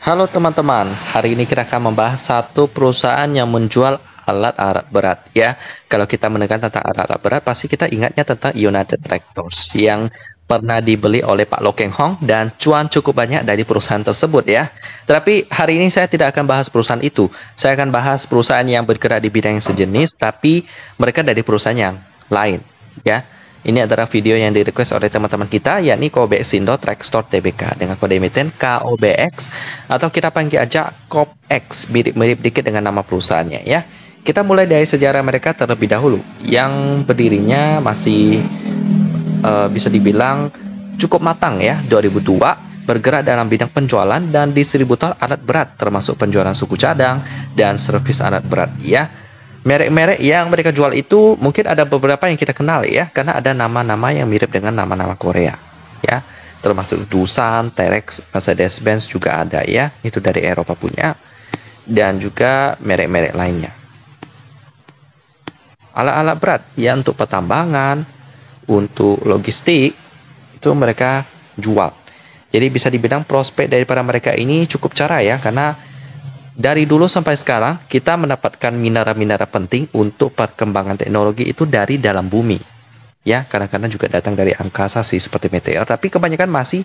Halo teman-teman, hari ini kita akan membahas satu perusahaan yang menjual alat-alat berat ya. Kalau kita mendengar tentang alat-alat berat, pasti kita ingatnya tentang United Tractors yang pernah dibeli oleh Pak Loh Keng Hong dan cuan cukup banyak dari perusahaan tersebut ya. Tapi hari ini saya tidak akan bahas perusahaan itu. Saya akan bahas perusahaan yang bergerak di bidang yang sejenis, tapi mereka dari perusahaan yang lain ya. Ini adalah video yang di-request oleh teman-teman kita, yakni Kobexindot Tractor Tbk dengan kode emiten KOBX atau kita panggil aja KOBX, mirip-mirip dikit dengan nama perusahaannya ya. Kita mulai dari sejarah mereka terlebih dahulu, yang berdirinya masih bisa dibilang cukup matang ya, 2002, bergerak dalam bidang penjualan dan distributor alat berat termasuk penjualan suku cadang dan servis alat berat ya. Merek-merek yang mereka jual itu mungkin ada beberapa yang kita kenal ya, karena ada nama-nama yang mirip dengan nama-nama Korea ya, termasuk Doosan, Terex, Mercedes-Benz juga ada ya, itu dari Eropa punya, dan juga merek-merek lainnya. Alat-alat berat ya untuk pertambangan, untuk logistik itu mereka jual. Jadi bisa dibilang prospek daripada mereka ini cukup cerah ya, karena dari dulu sampai sekarang kita mendapatkan mineral-mineral penting untuk perkembangan teknologi itu dari dalam bumi. Ya, kadang-kadang juga datang dari angkasa sih seperti meteor, tapi kebanyakan masih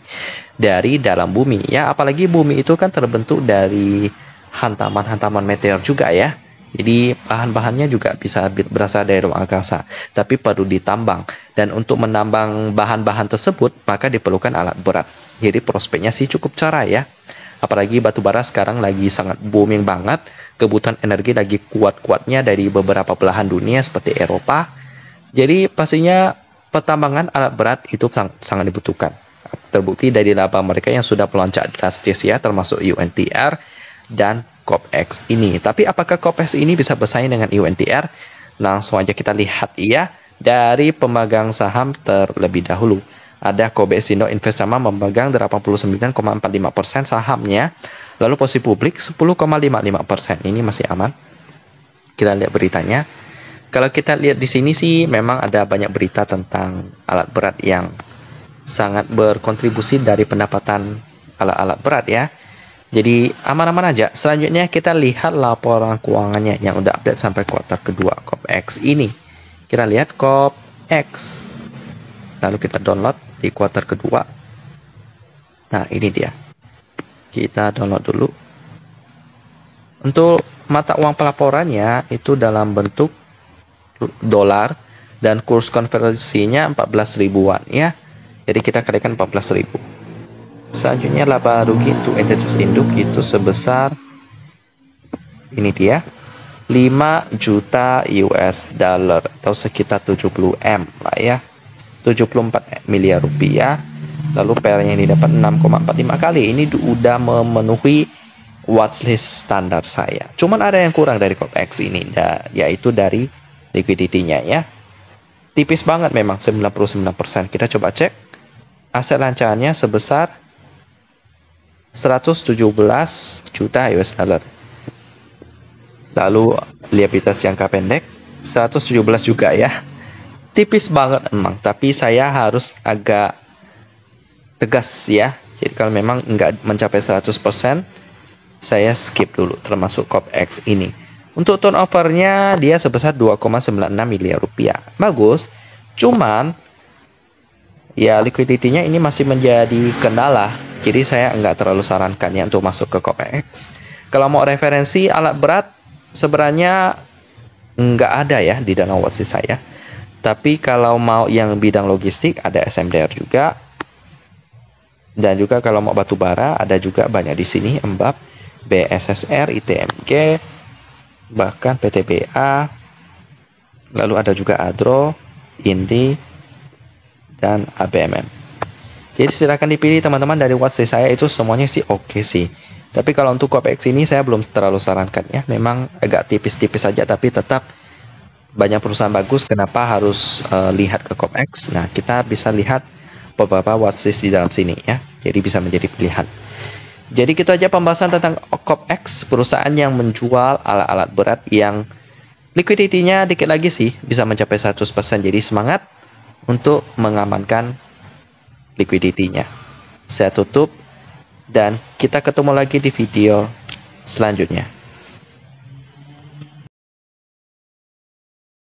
dari dalam bumi ya. Apalagi bumi itu kan terbentuk dari hantaman-hantaman meteor juga ya. Jadi bahan-bahannya juga bisa berasal dari ruang angkasa, tapi perlu ditambang. Dan untuk menambang bahan-bahan tersebut maka diperlukan alat berat. Jadi prospeknya sih cukup cerah ya. Apalagi batu bara sekarang lagi sangat booming banget, kebutuhan energi lagi kuat-kuatnya dari beberapa belahan dunia seperti Eropa. Jadi pastinya pertambangan alat berat itu sangat dibutuhkan. Terbukti dari laba mereka yang sudah melonjak drastis ya, termasuk UNTR dan KOBX ini. Tapi apakah KOBX ini bisa bersaing dengan UNTR? Langsung aja kita lihat ya dari pemegang saham terlebih dahulu. Ada Kobexindot Investama memegang 89,45% sahamnya. Lalu posisi publik 10,55%. Ini masih aman. Kita lihat beritanya. Kalau kita lihat di sini sih memang ada banyak berita tentang alat berat yang sangat berkontribusi dari pendapatan alat-alat berat ya. Jadi aman-aman aja. Selanjutnya kita lihat laporan keuangannya yang udah update sampai kuartal kedua KOBX ini. Kita lihat KOBX. Lalu kita download di kuartal kedua. Nah ini dia, kita download dulu. Untuk mata uang pelaporannya itu dalam bentuk dolar dan kurs konversinya 14 ribuan ya. Jadi kita kalikan 14 ribu. Selanjutnya laba rugi untuk entitas induk itu sebesar ini dia, 5 juta US dollar atau sekitar 70 M lah ya, 74 miliar rupiah. Lalu PR-nya ini dapat 6,45 kali. Ini udah memenuhi watchlist standar saya. Cuman ada yang kurang dari KOBX ini, yaitu dari liquidity-nya ya. Tipis banget memang, 99%. Kita coba cek. Aset lancarannya sebesar 117 juta US dollar. Lalu liabilitas jangka pendek 117 juga ya. Tipis banget emang, tapi saya harus agak tegas ya. Jadi kalau memang nggak mencapai 100%, saya skip dulu, termasuk KOBX ini. Untuk turnovernya dia sebesar 2,96 miliar rupiah. Bagus, cuman ya liquidity-nya ini masih menjadi kendala. Jadi saya nggak terlalu sarankan ya untuk masuk ke KOBX. Kalau mau referensi alat berat, sebenarnya nggak ada ya di dalam watchlist saya. Tapi kalau mau yang bidang logistik ada SMDR juga. Dan juga kalau mau batu bara ada juga banyak di sini, Embab, BSSR, ITMG, bahkan PTBA. Lalu ada juga Adro, Indi, dan ABMM. Jadi silakan dipilih teman-teman, dari watchlist saya itu semuanya sih oke sih. Tapi kalau untuk KOBX ini saya belum terlalu sarankan ya. Memang agak tipis-tipis saja, tapi tetap banyak perusahaan bagus. Kenapa harus lihat ke KOBX? Nah, kita bisa lihat beberapa watchlist di dalam sini ya. Jadi bisa menjadi pilihan. Jadi kita aja pembahasan tentang KOBX, perusahaan yang menjual alat-alat berat yang liquidity-nya dikit lagi sih bisa mencapai 100%. Jadi semangat untuk mengamankan liquidity-nya. Saya tutup dan kita ketemu lagi di video selanjutnya.